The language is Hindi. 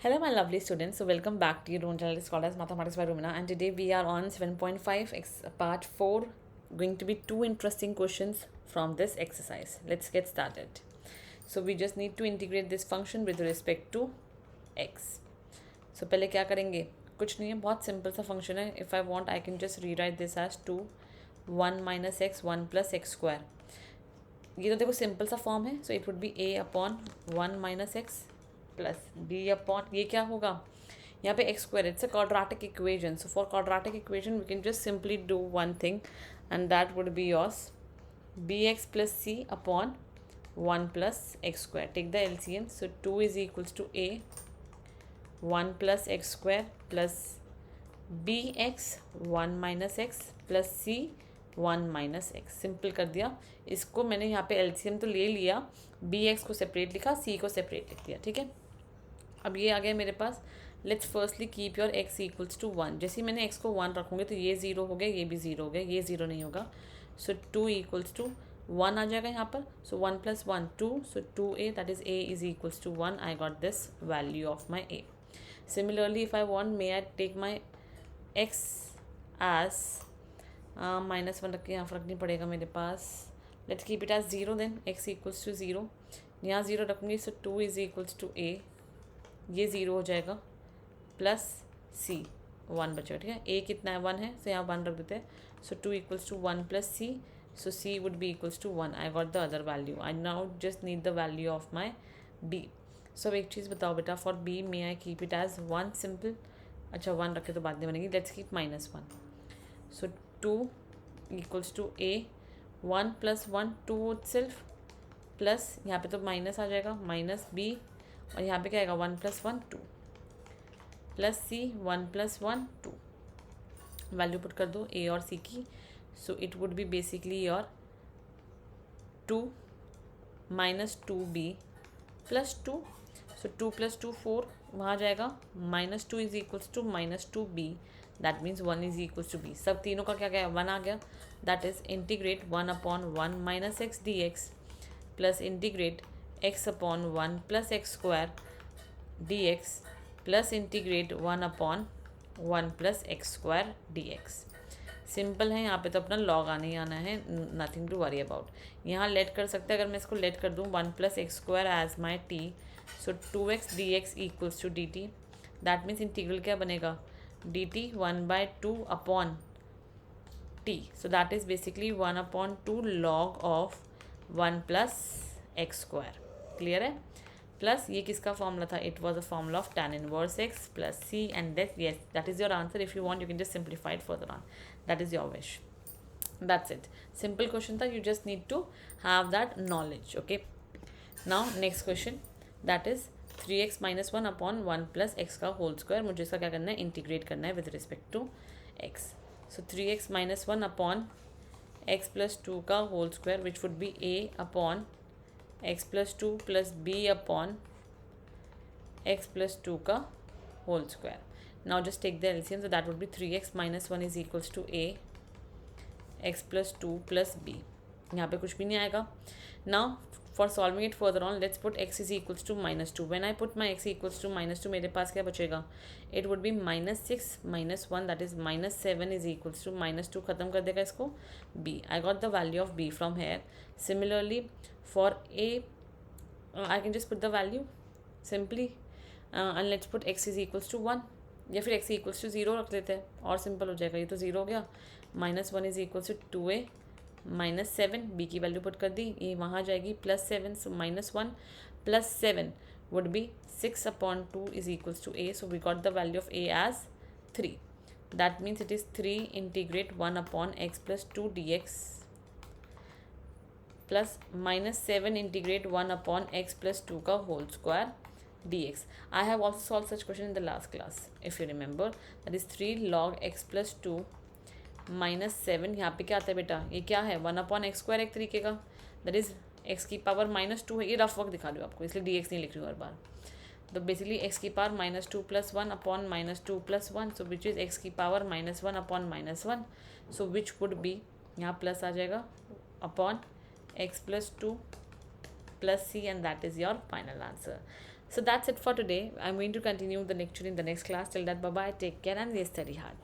Hello, my lovely students. So, welcome back to your own channel, Scholars Mathematics by Rumina. And today we are on 7.5 part 4. Going to be two interesting questions from this exercise. Let's get started. So, we just need to integrate this function with respect to x. So, पहले क्या करेंगे? कुछ नहीं है, बहुत सिंपल सा फंक्शन है. If I want, I can just rewrite this as 2 1 minus x 1 plus x square. ये तो देखो सिंपल सा फॉर्म है. So it would be a upon 1 minus x plus b upon ये क्या होगा यहाँ पे x square. It's a quadratic equation. So for quadratic equation we can just simply do one thing and that would be yours b x plus c upon 1 plus x square. Take the LCM. So 2 is equals to a 1 plus x square plus b x 1 minus x plus C 1 minus x. Simple कर दिया इसको. मैंने यहाँ पे एलसीएम तो ले लिया, बी एक्स को सेपरेट लिखा, सी को सेपरेट लिख दिया. ठीक है, अब ये आ गया मेरे पास. Let's firstly keep your x equals to 1. जैसे ही मैंने एक्स को 1 रखूँगी तो ये 0 हो गया, ये भी 0 हो गया, ये 0 नहीं होगा. सो 2 इक्वल्स टू 1 आ जाएगा यहाँ पर. So 1 plus 1 2. So 2a that is a is equals to 1. I got this value of my a. Similarly, if I want, may I take my x as -1 रख के यहाँ पर रखनी पड़ेगा मेरे पास. Let's keep it as 0 then. x equals to 0. यहाँ 0 रखूँगी. So 2 is equals to a. ये 0 हो जाएगा प्लस c 1 बचेगा. ठीक है, a कितना है 1 है. सो यहाँ 1 रख देते हैं. So 2 equals to 1 plus c. So c would be equals to 1. I got the other value. I now just need the value of my b. So अब एक चीज़ बताओ बेटा, for b may I keep it as 1 simple. अच्छा 1 रखे तो बाद में बनेगी. Let's keep -1. So 2 equals to a 1 plus 1 2 itself plus यहाँ पे तो माइनस आ जाएगा माइनस b और यहाँ पे क्या आएगा 1 plus 1 2 plus c 1 plus 1 2. Value put कर दो a और c की. So it would be basically your 2 minus 2b plus 2. So 2 plus 2 4 वहाँ जाएगा. -2 is equals to -2b. That means 1 is equals to b. सब तीनों का क्या गया 1 आ गया. That is integrate 1 upon 1 minus x d x plus integrate x upon 1 plus x square D x plus integrate 1 upon 1 plus x square D x. Simple है. यहाँ पे तो अपना लॉग आने ही आना है, नथिंग टू वरी अबाउट. यहाँ लेट कर सकते हैं. अगर मैं इसको लेट कर दूँ 1 plus x square as my t. So 2x dx equals to dt. That means integral क्या बनेगा dt 1/2 upon t. So that is basically 1/2 log of 1 plus x square. Clear है. प्लस ये किसका फॉर्मूला था? It was a formula of tan inverse x plus c and that yes that is your answer. If you want you can just simplify it further on. That is your wish. That's it. Simple question था. You just need to have that knowledge. Okay, now next question that is 3x minus 1 upon 1 plus x का होल स्क्वायर. मुझे इसका क्या करना है इंटीग्रेट करना है with respect to x. So 3x minus 1 upon x plus 2 का whole square which would be a upon x plus 2 plus b upon x plus 2 का whole square. Now just take the LCM. So that would be 3x minus 1 is equals to a x plus 2 plus b. यहाँ पे कुछ भी नहीं आएगा. Now for solving it further on let's put x is equals to -2. When I put my x equals to -2 मेरे पास क्या बचेगा? It would be -6 -1 that is -7 is equals to -2. खत्म कर देगा इसको b. I got the value of b from here. Similarly for a I can just put the value simply and let's put x is equals to 1 या फिर x इक्वल्स टू 0 रख लेते हैं और सिंपल हो जाएगा. ये तो 0 हो गया. -1 is equals to 2a -7 b की वैल्यू पुट कर दी. ये वहाँ जाएगी +7. So -1 plus 7 would be 6 upon 2 is equals to a. So we got the value of a as 3. That means it is 3 integrate 1 upon x plus 2 dx plus -7 integrate 1 upon x plus 2 का whole square dx. I have also solved such question in the last class if you remember. That is 3 log x plus 2 -7. यहाँ पे क्या आता है बेटा? ये क्या है 1 अपॉन एक्स स्क्वायर एक तरीके का. दैट इज x की पावर -2 है. ये रफ वर्क दिखा रही हूँ आपको इसलिए dx नहीं लिख रही हूँ हर बार. तो बेसिकली x की power -2 plus 1 upon -2 plus 1. So which is x की power -1 upon -1. So which would B यहाँ प्लस आ जाएगा upon x plus 2 plus c and that is your final answer. So that's it for today. I'm going to continue the lecture in the next class. Till that, bye bye, take care, and stay study hard.